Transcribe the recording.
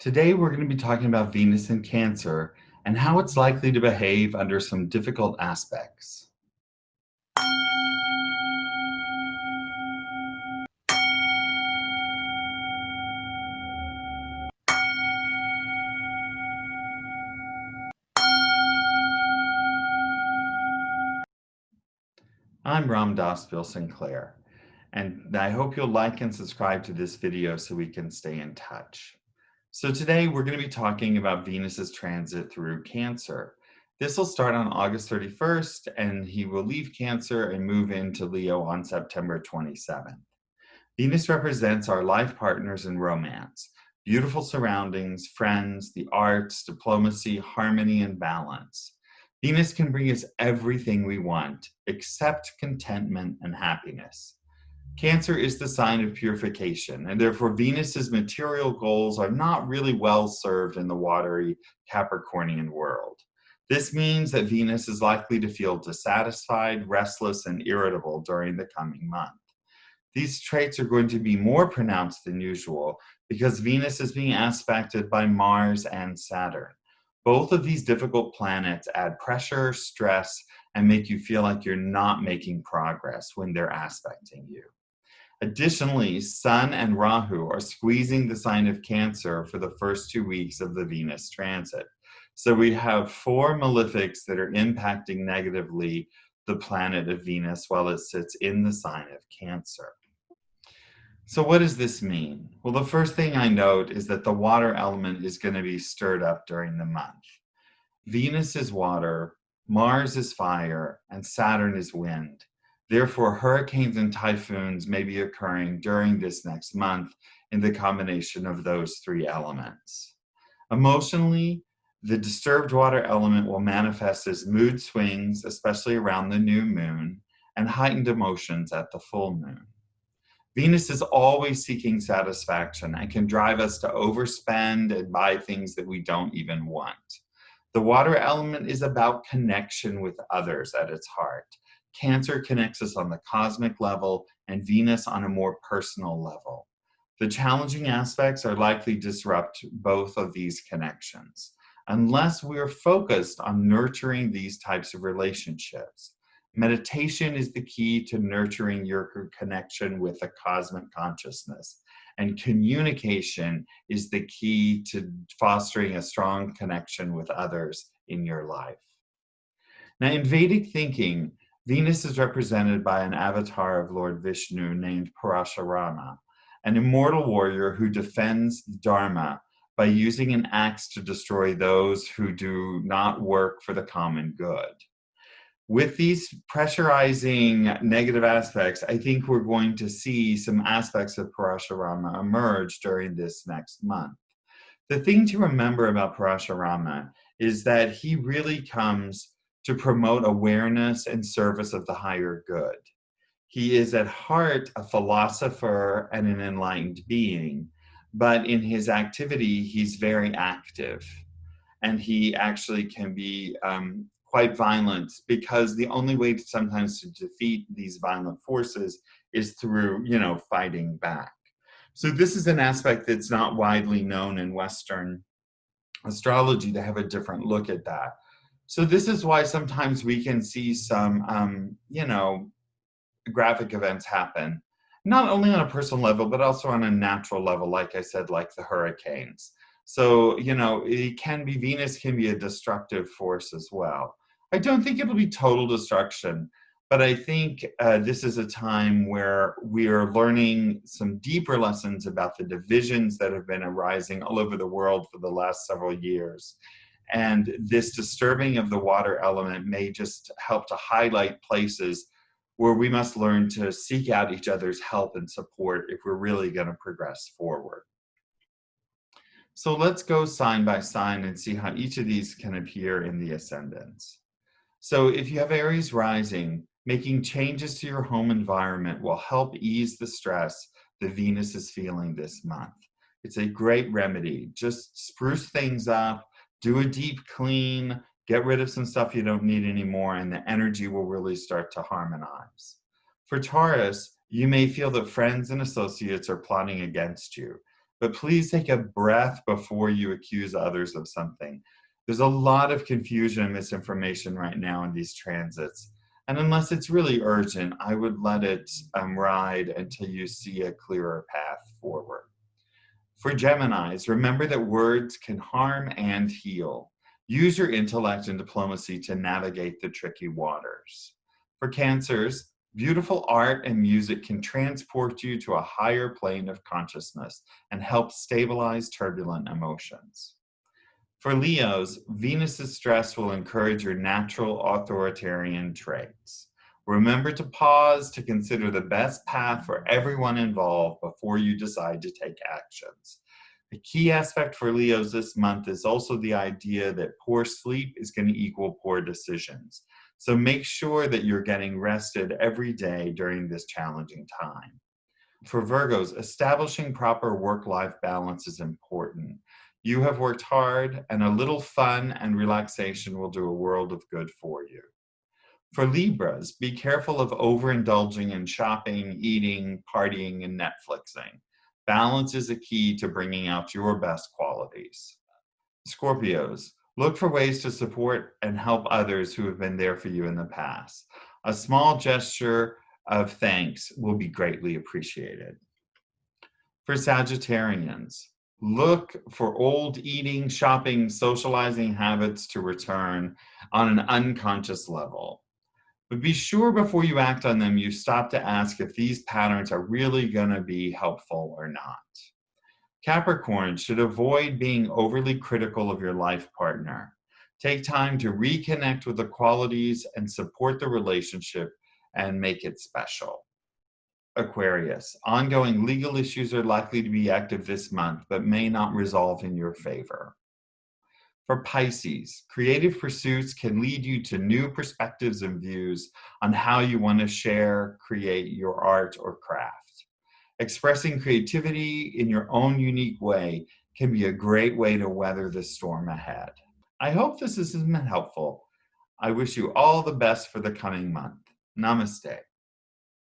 Today, we're going to be talking about Venus in Cancer and how it's likely to behave under some difficult aspects. I'm Ramdas Sinclair, and I hope you'll like and subscribe to this video so we can stay in touch. So today, we're going to be talking about Venus's transit through Cancer. This will start on August 31st, and he will leave Cancer and move into Leo on September 27th. Venus represents our life partners in romance, beautiful surroundings, friends, the arts, diplomacy, harmony, and balance. Venus can bring us everything we want, except contentment and happiness. Cancer is the sign of purification, and therefore Venus's material goals are not really well served in the watery Capricornian world. This means that Venus is likely to feel dissatisfied, restless, and irritable during the coming month. These traits are going to be more pronounced than usual because Venus is being aspected by Mars and Saturn. Both of these difficult planets add pressure, stress, and make you feel like you're not making progress when they're aspecting you. Additionally, Sun and Rahu are squeezing the sign of Cancer for the first 2 weeks of the Venus transit. So we have 4 malefics that are impacting negatively the planet of Venus while it sits in the sign of Cancer. So what does this mean? Well, the first thing I note is that the water element is going to be stirred up during the month. Venus is water, Mars is fire, and Saturn is wind. Therefore, hurricanes and typhoons may be occurring during this next month in the combination of those 3 elements. Emotionally, the disturbed water element will manifest as mood swings, especially around the new moon, and heightened emotions at the full moon. Venus is always seeking satisfaction and can drive us to overspend and buy things that we don't even want. The water element is about connection with others at its heart. Cancer connects us on the cosmic level and Venus on a more personal level. The challenging aspects are likely to disrupt both of these connections, unless we are focused on nurturing these types of relationships. Meditation is the key to nurturing your connection with the cosmic consciousness, and communication is the key to fostering a strong connection with others in your life. Now, in Vedic thinking, Venus is represented by an avatar of Lord Vishnu named Parashurama, an immortal warrior who defends the Dharma by using an axe to destroy those who do not work for the common good. With these pressurizing negative aspects, I think we're going to see some aspects of Parashurama emerge during this next month. The thing to remember about Parashurama is that he really comes to promote awareness and service of the higher good. He is at heart a philosopher and an enlightened being, but in his activity, he's very active. And he actually can be quite violent because the only way sometimes to defeat these violent forces is through, fighting back. So this is an aspect that's not widely known in Western astrology to have a different look at that. So this is why sometimes we can see some, graphic events happen, not only on a personal level, but also on a natural level, like I said, like the hurricanes. So, Venus can be a destructive force as well. I don't think it'll be total destruction, but I think this is a time where we are learning some deeper lessons about the divisions that have been arising all over the world for the last several years. And this disturbing of the water element may just help to highlight places where we must learn to seek out each other's help and support if we're really going to progress forward. So let's go sign by sign and see how each of these can appear in the ascendants. So if you have Aries rising, making changes to your home environment will help ease the stress that Venus is feeling this month. It's a great remedy. Just spruce things up, do a deep clean, get rid of some stuff you don't need anymore, and the energy will really start to harmonize. For Taurus, you may feel that friends and associates are plotting against you. but please take a breath before you accuse others of something. There's a lot of confusion and misinformation right now in these transits. And unless it's really urgent, I would let it ride until you see a clearer path forward. For Geminis, remember that words can harm and heal. Use your intellect and diplomacy to navigate the tricky waters. For Cancers, beautiful art and music can transport you to a higher plane of consciousness and help stabilize turbulent emotions. For Leos, Venus's stress will encourage your natural authoritarian traits. Remember to pause to consider the best path for everyone involved before you decide to take actions. The key aspect for Leos this month is also the idea that poor sleep is going to equal poor decisions. So make sure that you're getting rested every day during this challenging time. For Virgos, establishing proper work-life balance is important. You have worked hard, and a little fun and relaxation will do a world of good for you. For Libras, be careful of overindulging in shopping, eating, partying, and Netflixing. Balance is a key to bringing out your best qualities. Scorpios, look for ways to support and help others who have been there for you in the past. A small gesture of thanks will be greatly appreciated. For Sagittarians, look for old eating, shopping, socializing habits to return on an unconscious level. But be sure before you act on them, you stop to ask if these patterns are really going to be helpful or not. Capricorn should avoid being overly critical of your life partner. Take time to reconnect with the qualities and support the relationship and make it special. Aquarius, ongoing legal issues are likely to be active this month, but may not resolve in your favor. For Pisces, creative pursuits can lead you to new perspectives and views on how you want to share, create your art or craft. Expressing creativity in your own unique way can be a great way to weather the storm ahead. I hope this has been helpful. I wish you all the best for the coming month. Namaste.